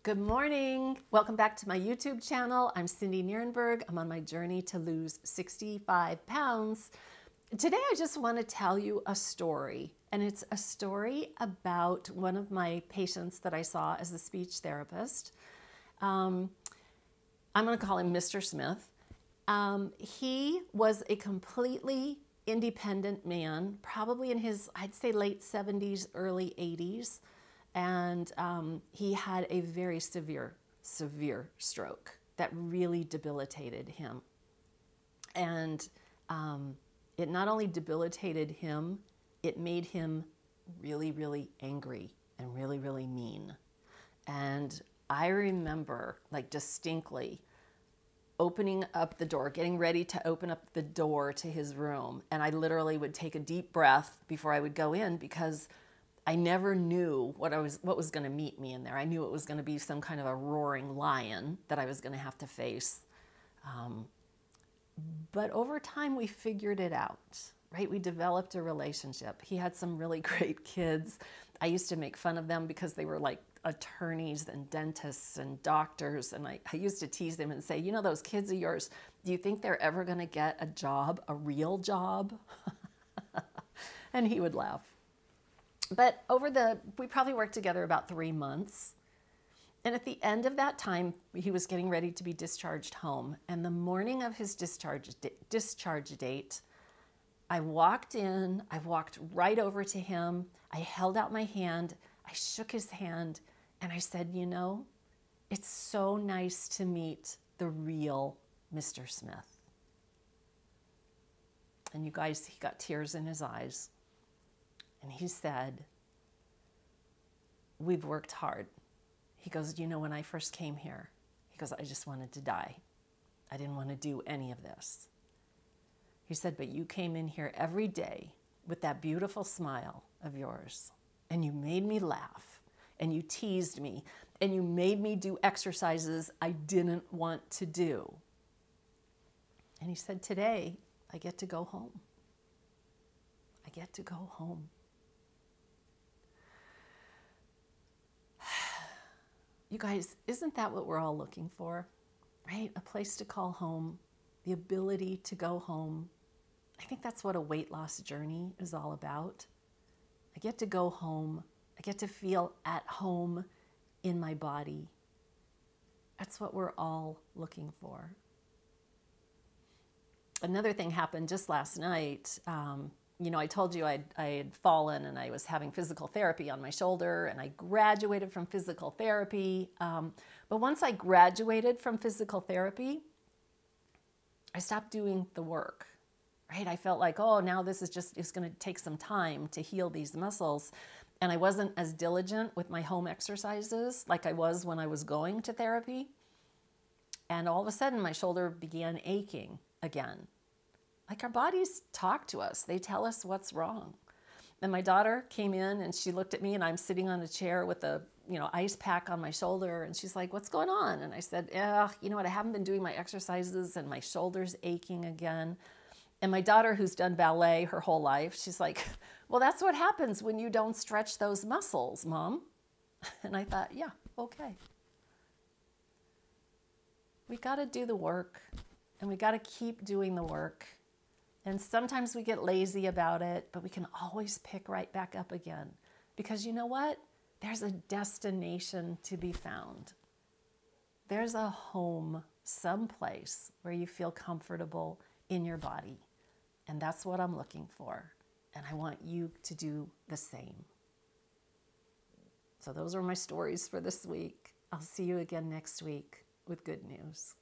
Good morning. Welcome back to my YouTube channel. I'm Cindy Nierenberg. I'm on my journey to lose 65 pounds. Today I just want to tell you a story, and it's a story about one of my patients that I saw as a speech therapist. I'm going to call him Mr. Smith. He was a completely independent man, probably in his, I'd say, late 70s, early 80s. And he had a very severe stroke that really debilitated him. And it not only debilitated him, it made him really, really angry and really, really mean. And I remember, like, distinctly opening up the door, getting ready to open up the door to his room. And I literally would take a deep breath before I would go in, because I never knew what was going to meet me in there. I knew it was going to be some kind of a roaring lion that I was going to have to face. But over time, we figured it out, right? We developed a relationship. He had some really great kids. I used to make fun of them because they were like attorneys and dentists and doctors. And I used to tease them and say, you know, those kids of yours, do you think they're ever going to get a job, a real job? And he would laugh. But we probably worked together about 3 months. And at the end of that time, he was getting ready to be discharged home. And the morning of his discharge date, I walked in, I walked right over to him. I held out my hand, I shook his hand, and I said, you know, it's so nice to meet the real Mr. Smith. And you guys, he got tears in his eyes. And he said, we've worked hard. He goes, you know, when I first came here, he goes, I just wanted to die. I didn't want to do any of this. He said, but you came in here every day with that beautiful smile of yours, and you made me laugh, and you teased me, and you made me do exercises I didn't want to do. And he said, today, I get to go home. I get to go home. You guys, isn't that what we're all looking for, right? A place to call home, the ability to go home. I think that's what a weight loss journey is all about. I get to go home. I get to feel at home in my body. That's what we're all looking for. Another thing happened just last night. You know, I told you I had fallen and I was having physical therapy on my shoulder, and I graduated from physical therapy. But once I graduated from physical therapy, I stopped doing the work, right? I felt like, oh, now this is just, it's going to take some time to heal these muscles. And I wasn't as diligent with my home exercises like I was when I was going to therapy. And all of a sudden, my shoulder began aching again. Like, our bodies talk to us. They tell us what's wrong. And my daughter came in and she looked at me, and I'm sitting on a chair with a, ice pack on my shoulder. And she's like, what's going on? And I said, you know what? I haven't been doing my exercises and my shoulder's aching again. And my daughter, who's done ballet her whole life, she's like, well, that's what happens when you don't stretch those muscles, Mom. And I thought, yeah, okay. We got to do the work, and we got to keep doing the work. And sometimes we get lazy about it, but we can always pick right back up again. Because you know what? There's a destination to be found. There's a home someplace where you feel comfortable in your body. And that's what I'm looking for. And I want you to do the same. So those are my stories for this week. I'll see you again next week with good news.